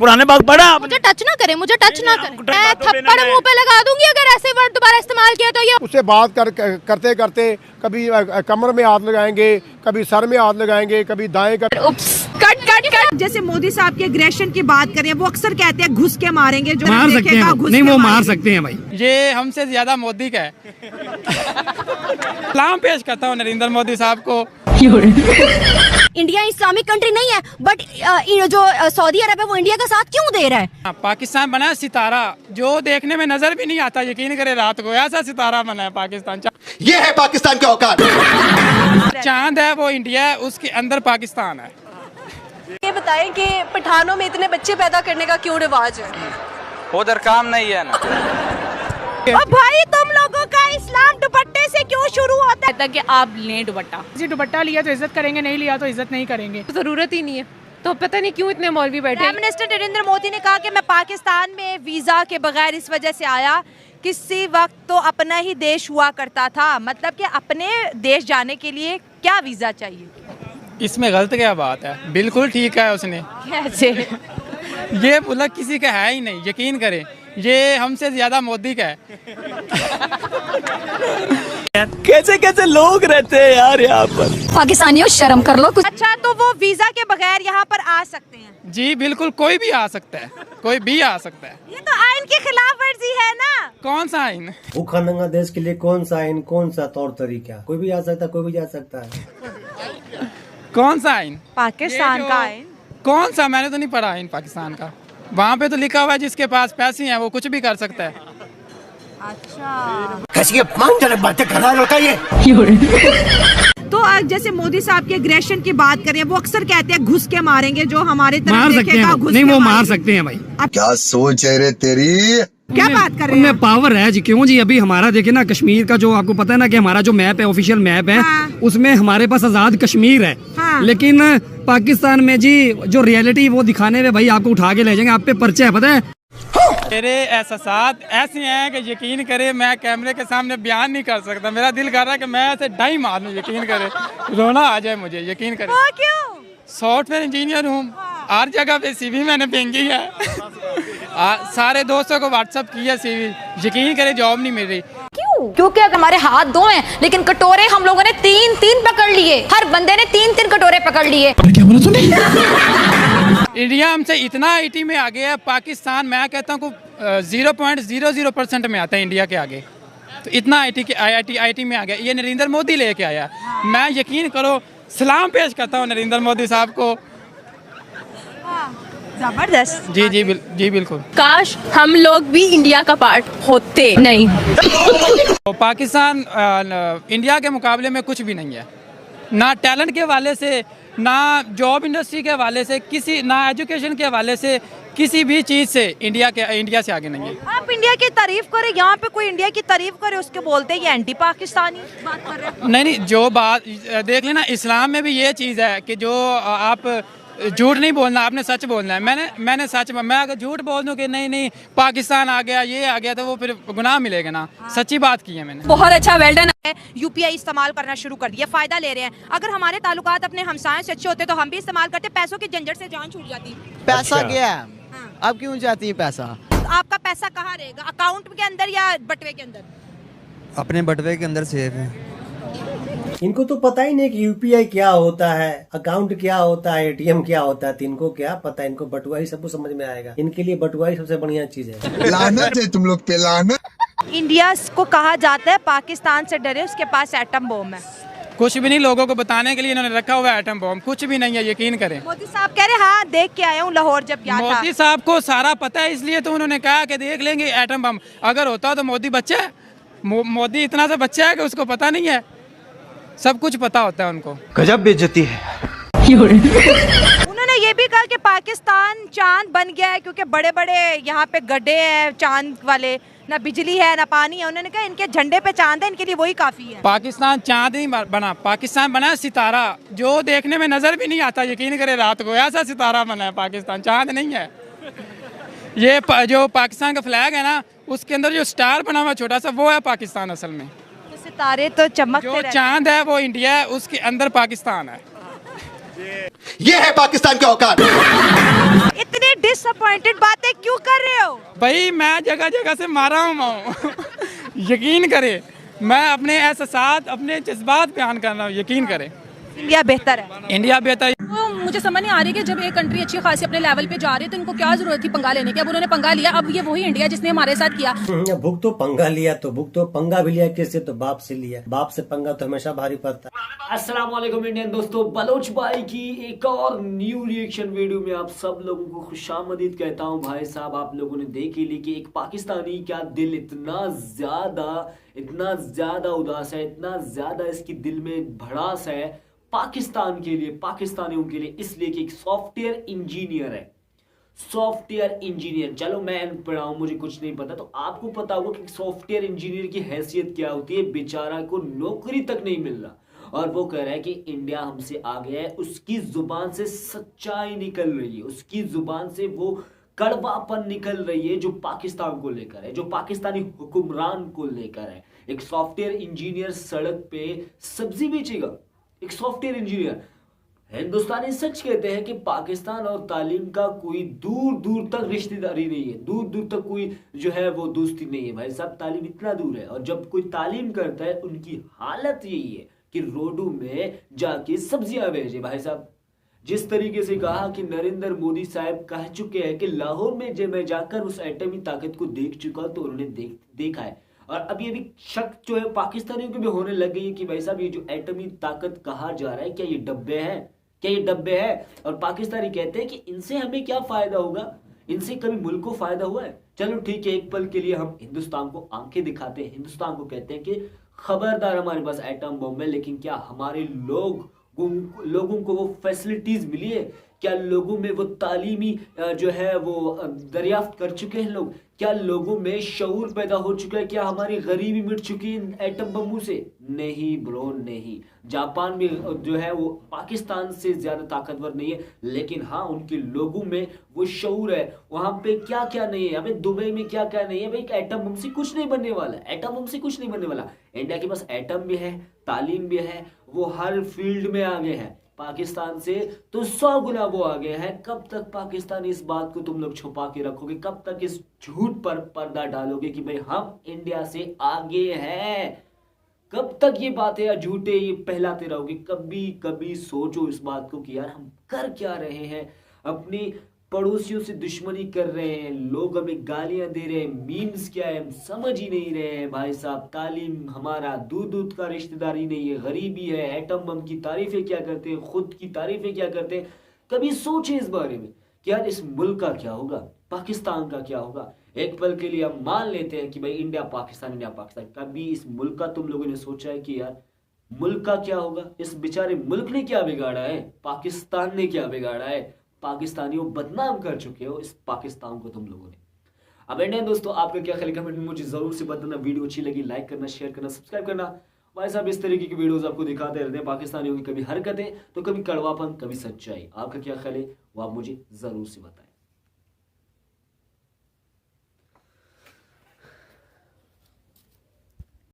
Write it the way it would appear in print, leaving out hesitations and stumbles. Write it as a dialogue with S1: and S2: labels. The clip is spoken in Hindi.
S1: पुराने बाग पढ़ा आपने?
S2: मुझे टच ना करे, मुझे टच ना करे, मैं थप्पड़ मुंह पे लगा दूंगी अगर ऐसे वर्ड दोबारा इस्तेमाल किया तो। ये
S3: उससे बात करते करते कभी कमर में हाथ लगाएंगे, कभी सर में हाथ लगाएंगे, कभी दाएं कट
S2: कट कट।
S4: जैसे मोदी साहब के एग्रेशन की बात करें, वो अक्सर कहते हैं घुस के मारेंगे, जो
S5: मार सकते हैं
S4: घुस
S5: नहीं,
S4: के
S5: वो मार
S4: मारेंगे।
S5: सकते हैं भाई।
S6: ये हमसे ज्यादा मोदी का है। सलाम पेश करता हूँ नरेंद्र मोदी साहब को।
S2: इंडिया इस्लामिक कंट्री नहीं है, बट जो सऊदी अरब है वो इंडिया का साथ क्यों दे रहा है?
S6: पाकिस्तान बना है सितारा, जो देखने में नजर भी नहीं आता, यकीन करे रात को ऐसा सितारा बना है पाकिस्तान।
S7: ये है पाकिस्तान के औकात।
S6: चांद है वो इंडिया है, उसके अंदर पाकिस्तान है।
S8: ये बताएं कि पठानों में इतने बच्चे पैदा करने का क्यों रिवाज है?
S6: उधर काम नहीं है ना।
S4: और भाई तुम लोगों का इस्लाम दुपट्टे से क्यों शुरू होता है?
S9: कि आप लें दुपट्टा, जी दुपट्टा लिया तो इज्जत करेंगे, नहीं लिया तो इज्जत नहीं करेंगे,
S8: जरूरत ही नहीं है। तो पता नहीं क्यों इतने मौलवी बैठे।
S4: प्राइम मिनिस्टर नरेंद्र मोदी ने कहा कि मैं पाकिस्तान में वीजा के बगैर इस वजह से आया, किसी वक्त तो अपना ही देश हुआ करता था। मतलब कि अपने देश जाने के लिए क्या वीजा चाहिए?
S6: इसमें गलत क्या बात है? बिल्कुल ठीक है उसने।
S4: कैसे?
S6: ये बोला किसी का है ही नहीं, यकीन करें ये हमसे ज्यादा मोदी का है।
S1: कैसे कैसे लोग रहते हैं यार यहाँ पर।
S2: पाकिस्तानियों शर्म कर लो कुछ।
S4: अच्छा, तो वो वीजा के बगैर यहाँ पर आ सकते हैं?
S6: जी बिल्कुल, कोई भी आ सकता है, कोई भी आ सकता है।
S4: ये तो आइन की खिलाफ वर्जी है ना।
S6: कौन सा आइन?
S10: भूखा नंगा देश के लिए कौन सा आइन, कौन सा तौर तरीका? कोई भी आ सकता है, कोई भी जा सकता है।
S6: कौन सा आइन?
S4: पाकिस्तान का आइन।
S6: कौन सा? मैंने तो नहीं पढ़ा आइन पाकिस्तान का। वहाँ पे तो लिखा हुआ है जिसके पास पैसे हैं वो कुछ भी कर सकता है।
S4: अच्छा,
S7: कैसी बातें कर रहा है लड़का ये।
S4: तो जैसे मोदी साहब के एग्रेशन की बात करें, वो अक्सर कहते हैं घुस के मारेंगे, जो हमारे तरफ
S5: मार सकते
S4: देखेगा
S5: हैं
S4: घुस
S5: नहीं,
S4: के
S5: वो मार
S4: मारेंगे।
S5: सकते हैं भाई।
S7: क्या सोच है रे तेरी।
S4: क्या बात कर रहे
S5: उनमें
S4: हैं?
S5: पावर है जी। क्यों जी? अभी हमारा देखिए ना, कश्मीर का जो आपको पता है ना कि हमारा जो मैप है, ऑफिशियल मैप है,
S4: हाँ।
S5: उसमें हमारे पास आजाद कश्मीर है।
S4: हाँ।
S5: लेकिन पाकिस्तान में जी जो रियलिटी वो दिखाने में भाई आपको उठा के ले जाएंगे। आप पे पर्चा है, पता है?
S6: मेरे एहसास ऐसे हैं कि यकीन करे मैं कैमरे के सामने बयान नहीं कर सकता। मेरा दिल कर रहा है कि मैं ऐसे डाई मार लूं, यकीन करे रोना आ जाए मुझे, यकीन करे।
S4: वो क्यों?
S6: सॉफ्टवेयर इंजीनियर हूँ, हर जगह पे सीवी मैंने भेजी है। सारे दोस्तों को व्हाट्सअप किया सीवी, यकीन करे जॉब नहीं मिल रही।
S2: क्योंकि हमारे हाथ दो हैं, लेकिन कटोरे हम लोगों ने तीन तीन पकड़ लिए। हर बंदे ने तीन तीन कटोरे पकड़ लिए।
S6: इंडिया हमसे इतना आईटी में आगे है, पाकिस्तान मैं कहता हूँ 0.00% में आता है इंडिया के आगे। तो इतना आईटी में आ गया, ये नरेंद्र मोदी लेके आया। मैं यकीन करो सलाम पेश करता हूँ नरेंद्र मोदी साहब को।
S4: जबरदस्त।
S6: जी बिल्कुल।
S8: काश हम लोग भी इंडिया का पार्ट होते। नहीं,
S6: तो पाकिस्तान इंडिया के मुकाबले में कुछ भी नहीं है, ना टैलेंट के हवाले से, ना जॉब इंडस्ट्री के हवाले से, किसी ना एजुकेशन के हवाले से, किसी भी चीज़ से इंडिया से आगे नहीं है।
S4: आप इंडिया की तारीफ करें, यहाँ पे कोई इंडिया की तारीफ करे उसके बोलते हैं ये एंटी पाकिस्तानी बात कर रहे हैं।
S6: नहीं, जो बात देख लेना, इस्लाम में भी ये चीज़ है कि जो आप झूठ नहीं बोलना, आपने सच बोलना है। मैंने सच, मैं अगर झूठ बोल दूं कि नहीं पाकिस्तान आ गया, ये आ गया, तो वो फिर गुनाह मिलेगा ना। सच्ची बात की है मैंने।
S8: बहुत अच्छा, वेल डन।
S4: यूपीआई इस्तेमाल करना शुरू कर दिया, फायदा ले रहे हैं। अगर हमारे ताल्लुकात अपने हमसायों से अच्छे होते तो हम भी इस्तेमाल करते, पैसों की झंझट से जान छूट जाती।
S11: पैसा क्या है? आप क्यों चाहती हैं पैसा?
S4: तो आपका पैसा कहाँ रहेगा? अकाउंट के अंदर या बटवे के अंदर?
S11: अपने बटवे के अंदर सेफ है।
S10: इनको तो पता ही नहीं कि यूपीआई क्या होता है, अकाउंट क्या होता है, एटीएम क्या होता है। तो इनको क्या पता है? इनको बटुआ ही सब कुछ समझ में आएगा। इनके लिए बटुआ ही सबसे बढ़िया चीज है।
S7: लानत है तुम लोग पे, लानत।
S4: इंडिया को कहा जाता है पाकिस्तान से डरे, उसके पास एटम बम है।
S6: कुछ भी नहीं, लोगों को बताने के लिए इन्होंने रखा हुआ है एटम बम, कुछ भी नहीं है, यकीन करें।
S4: मोदी साहब कह रहे हाँ देख के आया हूँ लाहौर जब गया था।
S6: मोदी साहब को सारा पता है, इसलिए तो उन्होंने कहा कि देख लेंगे एटम बम। अगर होता तो मोदी बच्चा है, मोदी इतना सा बच्चा है कि उसको पता नहीं है, सब कुछ पता होता है उनको।
S11: गजब बेइज्जती है।
S4: उन्होंने ये भी कहा कि पाकिस्तान चांद बन गया है क्योंकि बड़े बड़े यहाँ पे गड्ढे हैं चांद वाले, ना बिजली है ना पानी है। उन्होंने कहा इनके झंडे पे चांद है, इनके लिए वही काफी है।
S6: पाकिस्तान चांद नहीं बना, पाकिस्तान बना है सितारा, जो देखने में नजर भी नहीं आता, यकीन करे रात को ऐसा सितारा बना है पाकिस्तान, चांद नहीं है। ये जो पाकिस्तान का फ्लैग है ना, उसके अंदर जो स्टार बना हुआ छोटा सा, वो है पाकिस्तान असल में।
S4: सितारे तो चमकते
S6: जो चांद है वो इंडिया है, उसके अंदर पाकिस्तान है।
S7: ये है पाकिस्तान के औकात।
S4: इतनी डिसअपॉइंटेड बातें क्यों कर रहे हो?
S6: भाई मैं जगह जगह से मारा हूँ यकीन करे, मैं अपने एहसास अपने जज्बात बयान कर रहा हूँ, यकीन करें।
S4: इंडिया बेहतर है।
S6: इंडिया बेहतर।
S9: तो मुझे समझ नहीं आ रही कि जब एक कंट्री अच्छी खासी अपने लेवल पे जा रही है तो इनको क्या जरूरत थी पंगा लेने की। अब उन्होंने पंगा लिया, अब ये वही इंडिया जिसने हमारे साथ किया।
S10: भुग तो पंगा लिया तो भुग तो पंगा भी लिया, किससे? तो बाप से लिया। बाप से पंगा तो हमेशा भारी पड़ता है।
S12: अस्सलाम वालेकुम इंडियन दोस्तों, बलोच भाई की एक और न्यू रिएक्शन वीडियो में आप सब लोगों को खुशामदीद कहता हूं। भाई साहब, आप लोगों ने देख ही ली कि एक पाकिस्तानी क्या दिल इतना ज्यादा उदास है, इतना ज्यादा इसकी दिल में भड़ास है पाकिस्तान के लिए, पाकिस्तानियों के लिए, इसलिए कि एक सॉफ्टवेयर इंजीनियर है। सॉफ्टवेयर इंजीनियर, चलो मैं अनपढ़ हूं, मुझे कुछ नहीं पता, तो आपको पता होगा कि सॉफ्टवेयर इंजीनियर की हैसियत क्या होती है। बेचारा को नौकरी तक नहीं मिल रहा और वो कह रहा है कि इंडिया हमसे आगे है। उसकी जुबान से सच्चाई निकल रही है, उसकी जुबान से वो कड़वापन निकल रही है जो पाकिस्तान को लेकर है, जो पाकिस्तानी हुक्मरान को लेकर है। एक सॉफ्टवेयर इंजीनियर सड़क पे सब्जी बेचेगा, एक सॉफ्टवेयर इंजीनियर। हिंदुस्तानी सच कहते हैं कि पाकिस्तान और तालीम का कोई दूर दूर तक रिश्तेदारी नहीं है, दूर दूर तक कोई जो है वो दोस्ती नहीं है। भाई साहब, तालीम इतना दूर है और जब कोई तालीम करता है उनकी हालत यही है कि रोडों में जाके सब्जियां बेचे। भाई साहब, जिस तरीके से कहा कि नरेंद्र मोदी साहब कह चुके हैं कि लाहौर में जब मैं जाकर उस एटमी ताकत को देख चुका तो उन्होंने देखा है। और अभी शक जो है पाकिस्तानियों को भी होने लग गई है कि भाई साहब ये जो एटमी ताकत कहा जा रहा है क्या ये डब्बे हैं, क्या ये डब्बे हैं? और पाकिस्तानी कहते हैं कि इनसे हमें क्या फायदा होगा, इनसे कभी मुल्क को फायदा हुआ है? चलो ठीक है, एक पल के लिए हम हिंदुस्तान को आंखें दिखाते हैं, हिंदुस्तान को कहते हैं कि खबरदार हमारे पास एटम बम है, लेकिन क्या हमारे लोगों को वो फैसिलिटीज मिली है? क्या लोगों में वो तालीमी जो है वो दरियाफ्त कर चुके हैं लोग? क्या लोगों में शऊर पैदा हो चुका है? क्या हमारी गरीबी मिट चुकी है एटम बमों से? नहीं ब्रो, नहीं। जापान भी जो है वो पाकिस्तान से ज्यादा ताकतवर नहीं है, लेकिन हाँ उनके लोगों में वो शऊर है। वहां पे क्या क्या नहीं है, अबे दुबई में क्या क्या नहीं है भाई? एटम बम से कुछ नहीं बनने वाला, एटम बम से कुछ नहीं बनने वाला। इंडिया के पास एटम भी है, तालीम भी है, वो हर फील्ड में आगे है। पाकिस्तान से तो 100 गुना वो आगे हैं। कब तक पाकिस्तान इस बात को तुम लोग छुपा के रखोगे? कब तक इस झूठ पर पर्दा डालोगे कि भाई हम इंडिया से आगे हैं? कब तक ये बातें झूठे ये पहलाते रहोगे? कभी सोचो इस बात को कि यार हम कर क्या रहे हैं। अपनी पड़ोसियों से दुश्मनी कर रहे हैं, लोग हमें गालियां दे रहे हैं, मीम्स क्या है हम समझ ही नहीं रहे हैं। भाई साहब, तालीम हमारा दूध दूध का रिश्तेदारी नहीं है, गरीबी है। एटम बम की तारीफें क्या करते हैं, खुद की तारीफें क्या करते हैं। कभी सोचे इस बारे में कि यार इस मुल्क का क्या होगा, पाकिस्तान का क्या होगा? एक पल के लिए हम मान लेते हैं कि भाई इंडिया पाकिस्तान, इंडिया पाकिस्तान। कभी इस मुल्क का तुम लोगों ने सोचा है कि यार मुल्क का क्या होगा? इस बेचारे मुल्क ने क्या बिगाड़ा है, पाकिस्तान ने क्या बिगाड़ा है? पाकिस्तानियों बदनाम कर चुके हो इस पाकिस्तान को तुम लोगों ने। अब इंडियन दोस्तों, आपका क्या ख्याल है कमेंट में मुझे जरूर से बताना। वीडियो अच्छी लगी लाइक करना, शेयर करना, सब्सक्राइब करना। भाई साहब, इस तरीके की वीडियोस आपको दिखाते रहते हैं, पाकिस्तानियों की कभी हरकतें तो कभी कड़वापन, कभी सच्चाई। आपका क्या ख्याल है वो आप मुझे जरूर से बताएं।